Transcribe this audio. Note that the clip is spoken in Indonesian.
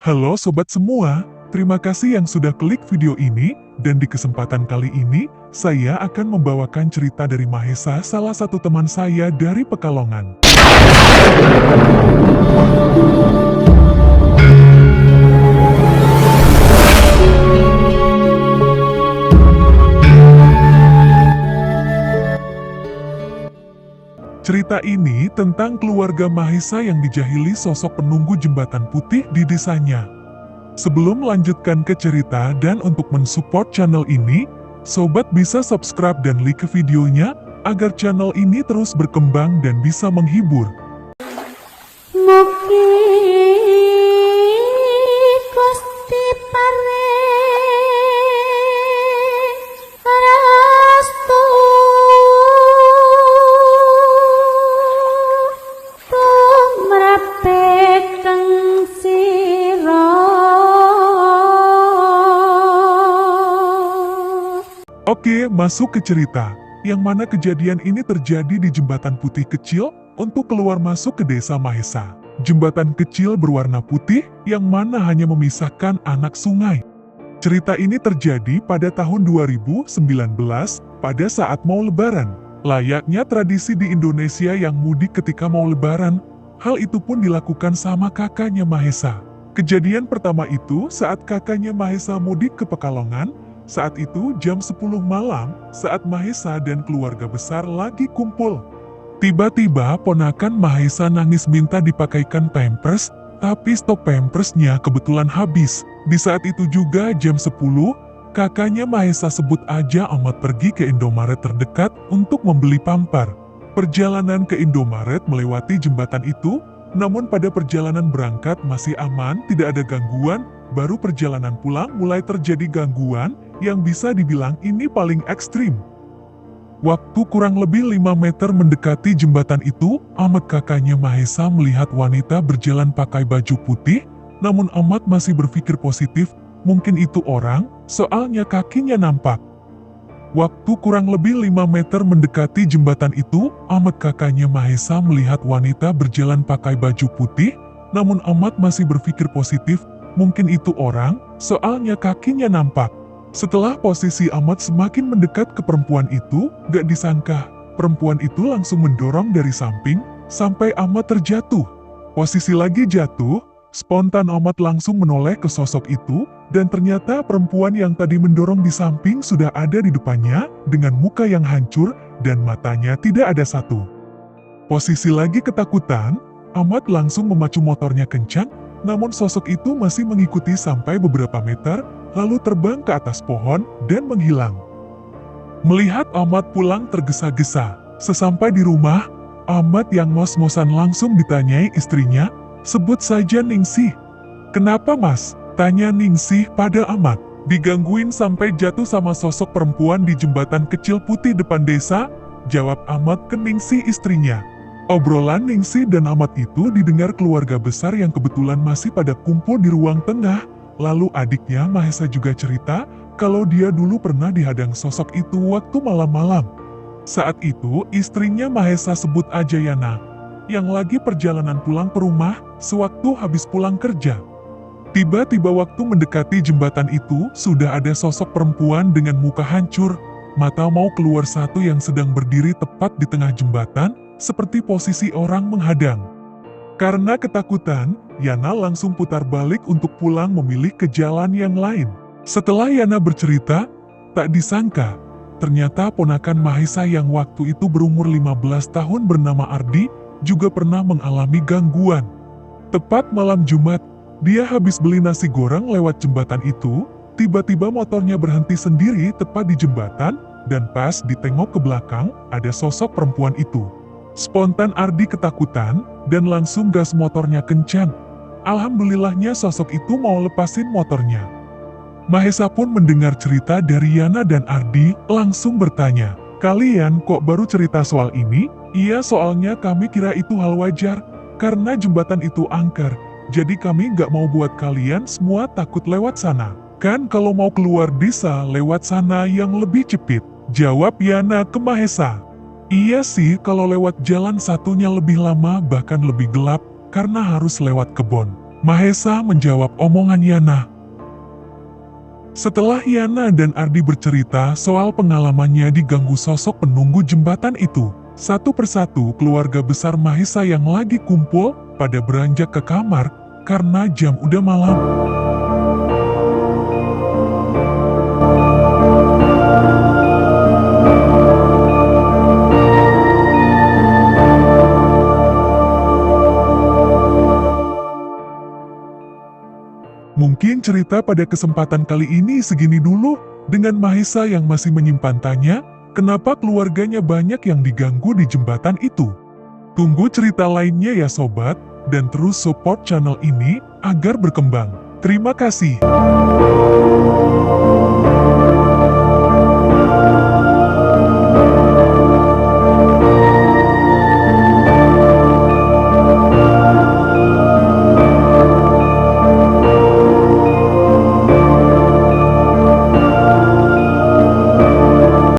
Halo sobat semua, terima kasih yang sudah klik video ini, dan di kesempatan kali ini, saya akan membawakan cerita dari Mahesa, salah satu teman saya dari Pekalongan. Cerita ini tentang keluarga Mahesa yang dijahili sosok penunggu jembatan putih di desanya. Sebelum melanjutkan ke cerita dan untuk mensupport channel ini, sobat bisa subscribe dan like videonya agar channel ini terus berkembang dan bisa menghibur. Mugi Gusti restu tumraping sira. Oke, masuk ke cerita, yang mana kejadian ini terjadi di jembatan putih kecil untuk keluar masuk ke desa Mahesa. Jembatan kecil berwarna putih yang mana hanya memisahkan anak sungai. Cerita ini terjadi pada tahun 2019 pada saat mau lebaran. Layaknya tradisi di Indonesia yang mudik ketika mau lebaran, hal itu pun dilakukan sama kakaknya Mahesa. Kejadian pertama itu saat kakaknya Mahesa mudik ke Pekalongan. Saat itu jam 10 malam, saat Mahesa dan keluarga besar lagi kumpul. Tiba-tiba ponakan Mahesa nangis minta dipakaikan pampers, tapi stok pampersnya kebetulan habis. Di saat itu juga jam 10, kakaknya Mahesa sebut aja amat pergi ke Indomaret terdekat untuk membeli pampar. Perjalanan ke Indomaret melewati jembatan itu, namun pada perjalanan berangkat masih aman, tidak ada gangguan. Baru perjalanan pulang mulai terjadi gangguan, yang bisa dibilang ini paling ekstrim. Waktu kurang lebih 5 meter mendekati jembatan itu, Amat kakaknya Mahesa melihat wanita berjalan pakai baju putih, namun Amat masih berpikir positif, mungkin itu orang, soalnya kakinya nampak. Waktu kurang lebih 5 meter mendekati jembatan itu, Amat kakaknya Mahesa melihat wanita berjalan pakai baju putih, namun Amat masih berpikir positif, mungkin itu orang, soalnya kakinya nampak. Setelah posisi Amat semakin mendekat ke perempuan itu, gak disangka, perempuan itu langsung mendorong dari samping, sampai Amat terjatuh. Posisi lagi jatuh, spontan Amat langsung menoleh ke sosok itu, dan ternyata perempuan yang tadi mendorong di samping sudah ada di depannya, dengan muka yang hancur, dan matanya tidak ada satu. Posisi lagi ketakutan, Amat langsung memacu motornya kencang, namun sosok itu masih mengikuti sampai beberapa meter, lalu terbang ke atas pohon dan menghilang. Melihat Amat pulang tergesa-gesa, sesampai di rumah, Amat yang ngos-ngosan langsung ditanyai istrinya, sebut saja Ningsih. Kenapa mas? Tanya Ningsih pada Amat. Digangguin sampai jatuh sama sosok perempuan di jembatan kecil putih depan desa? Jawab Amat ke Ningsih istrinya. Obrolan Ningsih dan Amat itu didengar keluarga besar yang kebetulan masih pada kumpul di ruang tengah. Lalu adiknya Mahesa juga cerita, kalau dia dulu pernah dihadang sosok itu waktu malam-malam. Saat itu istrinya Mahesa sebut aja Yana, yang lagi perjalanan pulang ke rumah, sewaktu habis pulang kerja. Tiba-tiba waktu mendekati jembatan itu, sudah ada sosok perempuan dengan muka hancur, mata mau keluar satu yang sedang berdiri tepat di tengah jembatan, seperti posisi orang menghadang. Karena ketakutan, Yana langsung putar balik untuk pulang memilih ke jalan yang lain. Setelah Yana bercerita, tak disangka, ternyata ponakan Mahesa yang waktu itu berumur 15 tahun bernama Ardi, juga pernah mengalami gangguan. Tepat malam Jumat, dia habis beli nasi goreng lewat jembatan itu, tiba-tiba motornya berhenti sendiri tepat di jembatan, dan pas ditengok ke belakang, ada sosok perempuan itu. Spontan Ardi ketakutan, dan langsung gas motornya kencang. Alhamdulillahnya sosok itu mau lepasin motornya. Mahesa pun mendengar cerita dari Yana dan Ardi, langsung bertanya, kalian kok baru cerita soal ini? Iya soalnya kami kira itu hal wajar, karena jembatan itu angker, jadi kami gak mau buat kalian semua takut lewat sana. Kan kalau mau keluar desa lewat sana yang lebih cepet, jawab Yana ke Mahesa. Iya sih, kalau lewat jalan satunya lebih lama bahkan lebih gelap, karena harus lewat kebun. Mahesa menjawab omongan Yana. Setelah Yana dan Ardi bercerita soal pengalamannya diganggu sosok penunggu jembatan itu, satu persatu keluarga besar Mahesa yang lagi kumpul pada beranjak ke kamar karena jam udah malam. Mungkin cerita pada kesempatan kali ini segini dulu, dengan Mahesa yang masih menyimpan tanya, kenapa keluarganya banyak yang diganggu di jembatan itu. Tunggu cerita lainnya ya sobat, dan terus support channel ini agar berkembang. Terima kasih.